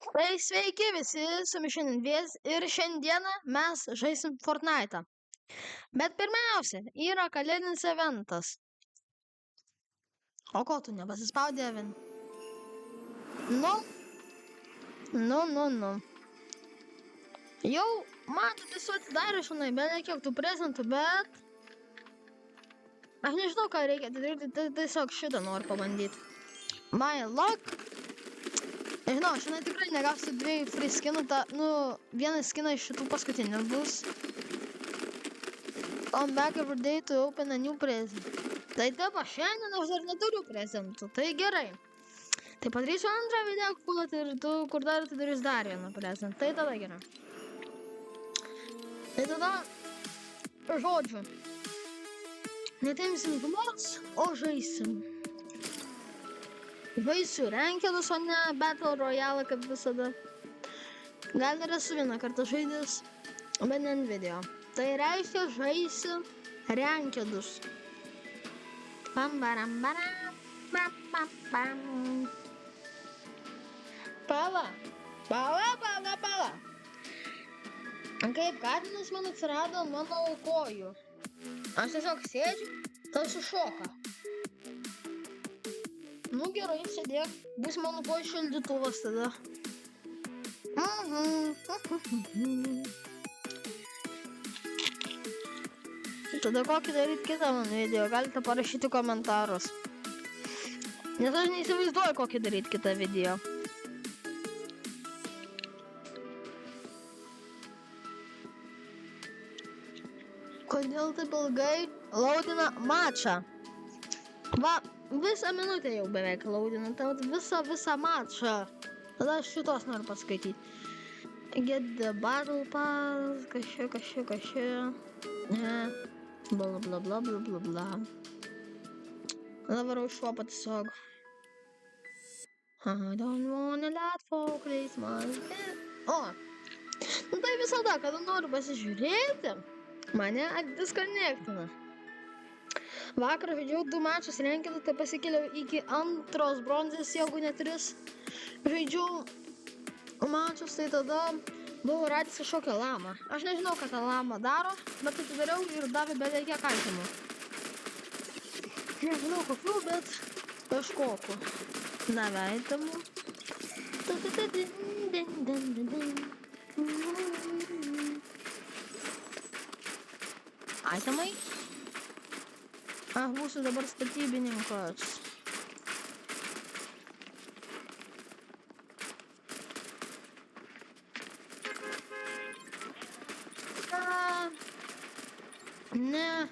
Tai sveiki visi, su jumis šiandien Vies ir šiandieną mes žaisim Fortnite'ą. Bet pirmiausia, yra kalėdinis eventas. O ko tu nepasispaudė, Evin? Nu. Jau matot, esu atidaręs šiandien, bet kiek tų prezentų, bet... Aš nežinau, ką reikia daryti, tiesiog šitą noriu pabandyti. My luck. Nežinau, šiandien tikrai negausiu 2 free skinų, vienas skinas iš šitų paskutinių bus. Come back every day to open a new present. Tai dabar šiandien aš dar neturiu prezentų, tai gerai. Tai padarysiu antrą video, kur dar atidarys dar vieną prezentą, tai tada gerai. Tai tada, žodžiu, netimsim gumos, o žaisim. Žaisiu renkelus, o ne Battle Royale, kaip visada. Gal ir esu vieną kartą žaidęs, bet ne ant video. Tai reiškia žaisiu renkelus. Pam. Pala. Kaip katinas man atsirado ant mano kojų. Aš tiesiog sėdžiu, tarsi šoka. Nu gerai, sėdėk, bus mano kojų šildytuvas tada. Tada kokį daryti kitą mano video, galite parašyti komentarus. Nes aš neįsivaizduoju, kokį daryti kitą video. Kodėl taip ilgai laudina mačą? Va, visą minutę jau beveik laudina, tai visą mačą. Tada aš šitos noriu paskaityti. Get the battle pass, kažkai. Ne. Bla. Dabar užšuopa tiesiog. I don't wanna let for Christmas. O, nu tai visada, kada noriu pasižiūrėti, mane disconnectina. Vakar žaidžiau 2 mačus renkelų, tai pasikėliau iki 2 bronzės, jeigu ne 3. Žaidžiau mačus, tai tada buvau radęs kažkokią lamą. Aš nežinau, ką tą lamą daro, bet atidariau ir davė beveik kiek aitemų. Nežinau kokių, bet kažkokių. Davė aitemų. Aitemai? Aš būsiu dabar statybininkas. Ne,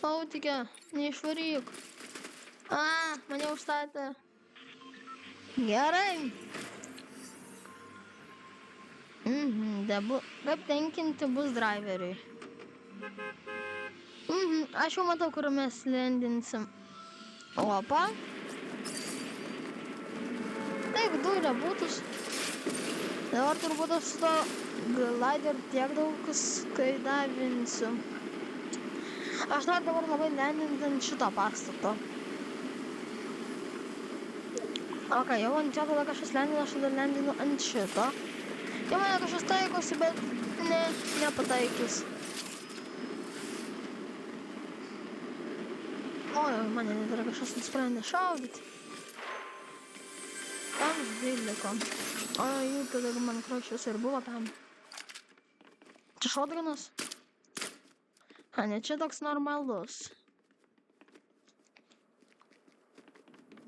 Autikė, neišvaryk. Mane užstatė. Gerai. Kaip tenkinti bus driveriui. Aš jau matau, kur mes lendinsim. Opa. Taip, 2 rebootus. Dabar turbūt aš su to glider tiek daug skaidavinsiu. Aš noriu dabar labai lendinti ant šito pastato. Ok, jau ant čia tada kažkas lendina, aš tada lendinu ant šito. Jau mane kažkas taikosi, bet nepataikys. Oi, mane net yra kažkas nusprendė šaudyti. Tam 12. O, jų tada man krošius ir buvo tam. Čia šotganas? Ne, čia toks normalus.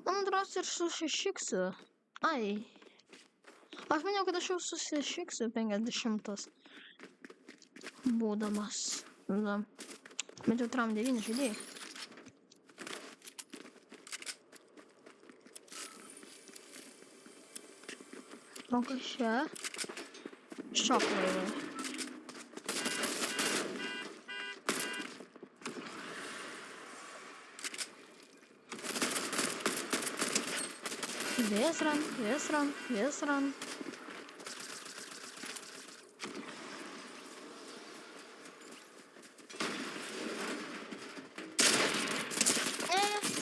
Man atrodo ir susišiksiu. Aš maniau, kad aš jau susišiksiu 50. Būdamas. Bet jau tram 9 žaidėjai. O kas čia? Šoklaivai. Vėsran.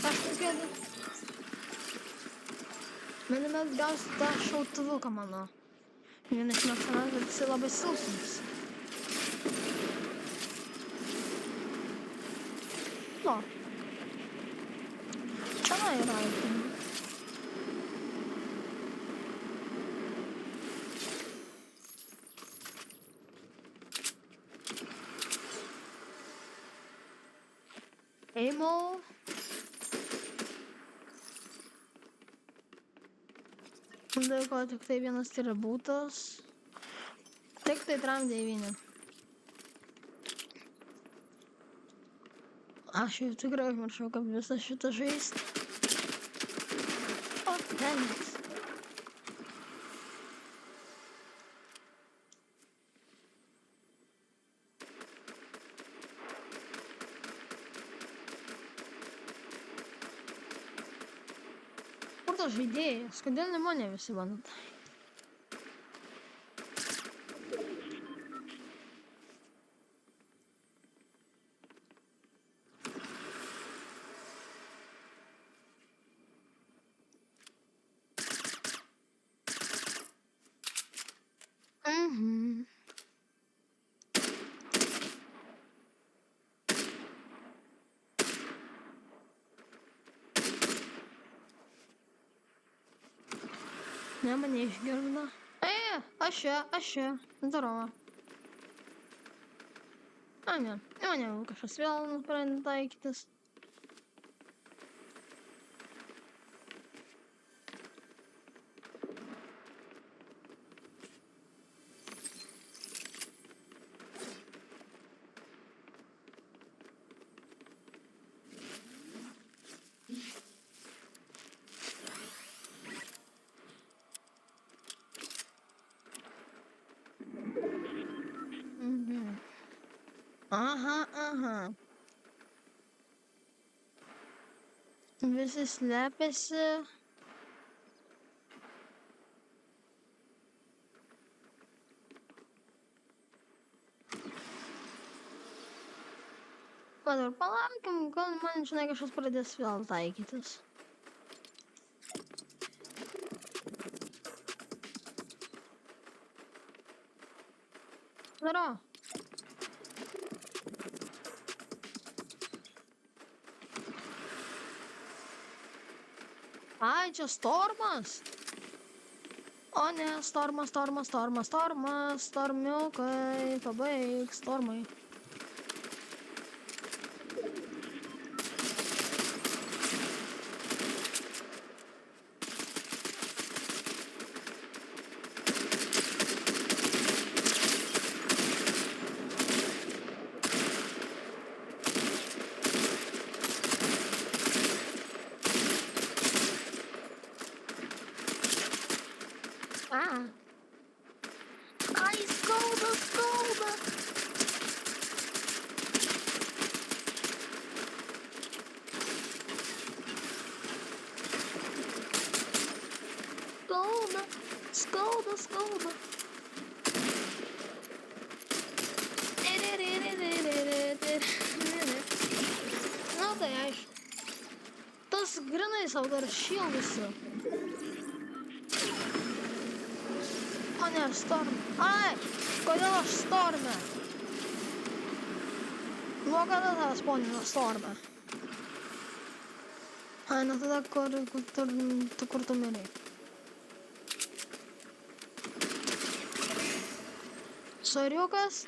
Aš tokia... Mane tuomet gausi tą šautuvuką mano. Vienas mėgstamas, bet jisai labai silpnas. O. Čia yra itemų. Eimo. Daiko tik tai vienas atributas. Tik tai tram 9. Aš jau tikrai užmiršau, kaip visą šitą žaisti. O, tenis. Kur tas žaidėjas? Kodėl ne mane visi bandot? Mhm. Ne, mane išgirdo. Aš čia. Здорово. A, ne. Mane kažkas vėl nusprendė taikytis. Mhm. Aha. Visi slepiasi. Dabar palaukim, gal man žinai kažkas pradės vėl taikytis. Здорово. Ai, čia Stormas. O ne, Stormas. Stormiukai, pabaig, Stormai. Ai, skauda. Skauda. Na tai aišku. Tas grinai savo dar šildusi. O ne, Storm. Ai, kodėl aš Storme? Nuo kada tavęs ponino Storme? Ai, nu tada kur tu mirei? Soriukas?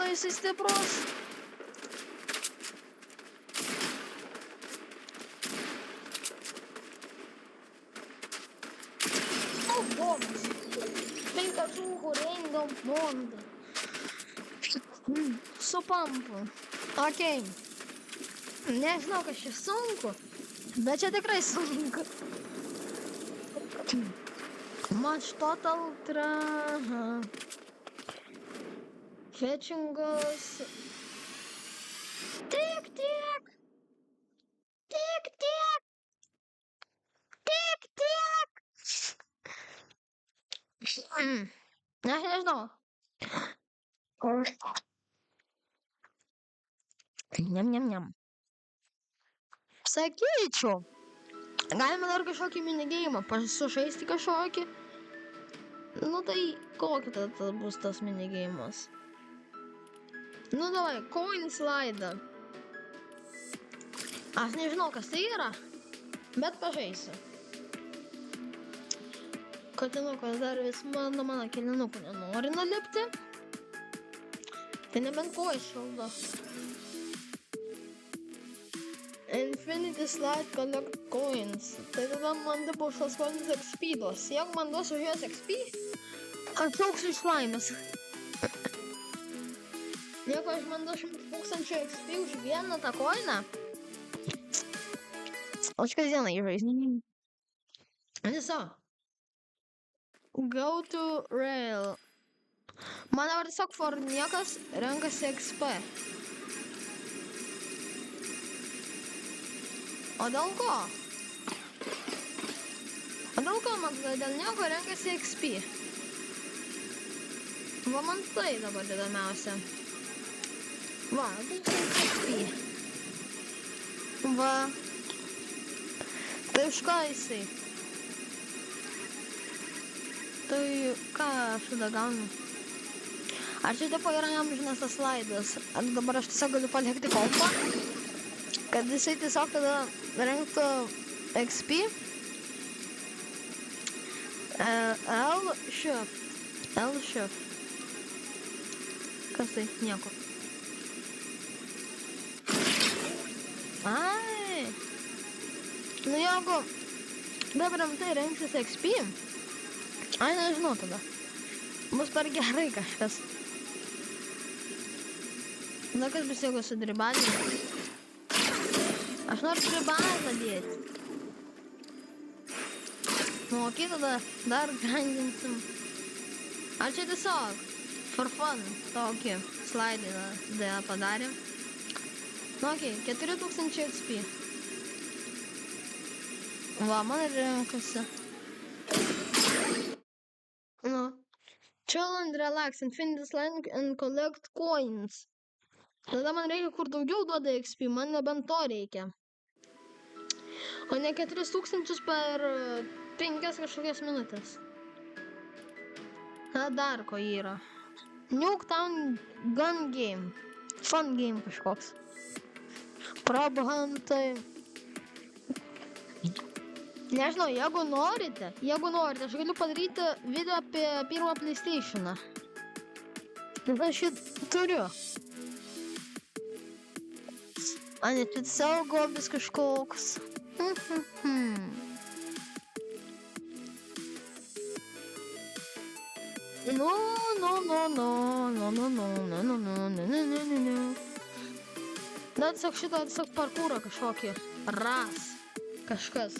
Da jisai stiprus. O, bombas. Penka žūgų rengam bondą. Su pampu. Okei. Nežinau, kas čia sunku, bet čia tikrai sunku. Match total fetchingas. Tik. Aš nežinau. Niam. Sakyčiau. Galime dar kažkokį minigeimą sužaisti kažkokį. Nu tai kokį tada bus tas minigeimas? Nu davai, coin slide. Aš nežinau, kas tai yra, bet pažaisiu. Katinukas dar vis mano kilinukų nenori nulipti. Tai nebent ko iššaldo. Infinity slide collect coins. Tai tada man dabar šios coins XP duos. Jeigu man duos už juos XP, atšauksiu iš laimės. Jeigu aš man duos 100 000 XP už vieną tą coiną, aš kasdieną įžaisiu. Viso. Go to rail. Man dabar tiesiog for niekas renkasi XP. O dėl ko? Man dėl nieko renkasi XP. Va man tai dabar įdomiausia. Va, 1000 XP. Va. Tai už ką jisai? Tai ką aš tada gaunu? Ar čia tipo yra amžinas tas slaidas? Ar dabar aš tiesiog galiu palikti kompą? Kad jisai tiesiog tada renktų XP? L-shift. Kas tai? Nieko. Ai. Nu jeigu dabar rimtai renksis XP, ai nežinau tada. Bus per gerai kažkas. Na kas bus jeigu su dribanė? Aš noriu dribaną dėti. Nu okei, tada dar grindinsim. Ar čia tiesiog for fun tokį slaidą padarėm? Nu okei, 4000 XP. Va, man renkasi. Nu. Chill and relax, infinity slide and collect coins. Tada man reikia kur daugiau duoda XP, man nebent to reikia. O ne 4000 per 5 kažkokias minutės. Na dar ko yra. Nuketown gun game. Fun game kažkoks. Prabhantai. Nežinau, jeigu norite, aš galiu padaryti video apie pirmą PlayStationą. Nes aš jį turiu. A ne, čia tiesiog hobis kažkoks. Na, tiesiog šitą parkūrą kažkokį. Kažkas.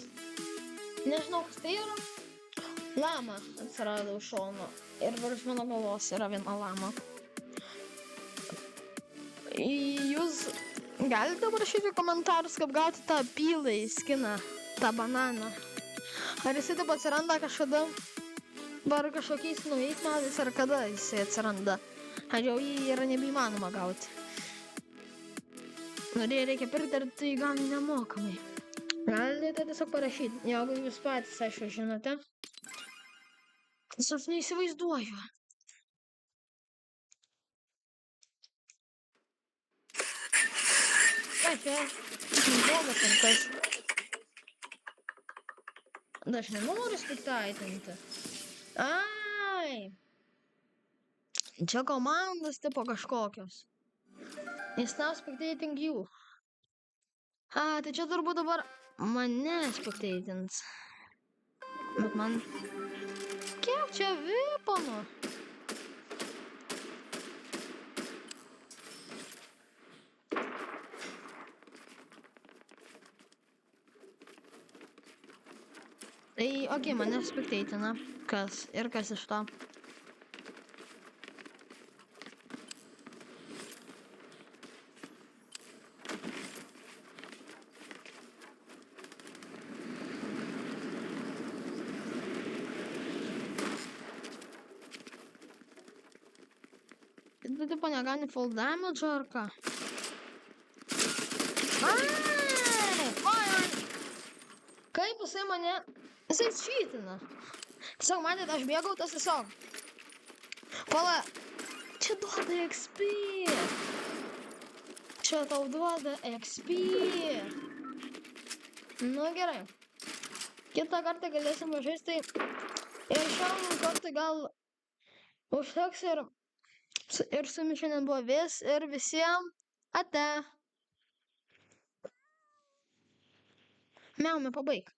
Nežinau, kas tai yra. Lama atsirado už šono. Ir virš mano galvos yra viena lama. Jūs galite parašyti komentarus, kaip gauti tą pylą į skiną, tą bananą. Ar jisai taip atsiranda kažkada? Ar kažkokiais naujais metais, ar kada jisai atsiranda? Ar jau jį yra nebeįmanoma gauti? Reikia pirkti, ar tai gauni nemokamai. Galite tiesiog parašyti, jeigu jūs patys, aišku, žinote. Tiesiog neįsivaizduoju. Čia, blogas ar kas. Aš nenoriu spektaitinti. Ai. Čia komandos tipo kažkokios. It's now spectating you. A, tai čia turbūt dabar mane spectatins. Bet man... Kiek čia viponų? Tai, okei, mane spectatina. Kas? Ir kas iš to? Tu tipo negauni full damage ar ką? Ai! Oi! Kaip jisai mane... Jisai cheatina. Tiesiog matėt, aš bėgau, tas tiesiog. Pala. Čia duoda XP. Čia tau duoda XP. Nu gerai. Kitą kartą galėsim žaisti. Ir šiam kartui gal užteks ir su jumis šiandien buvo ir visiems ate. Miau, pabaik.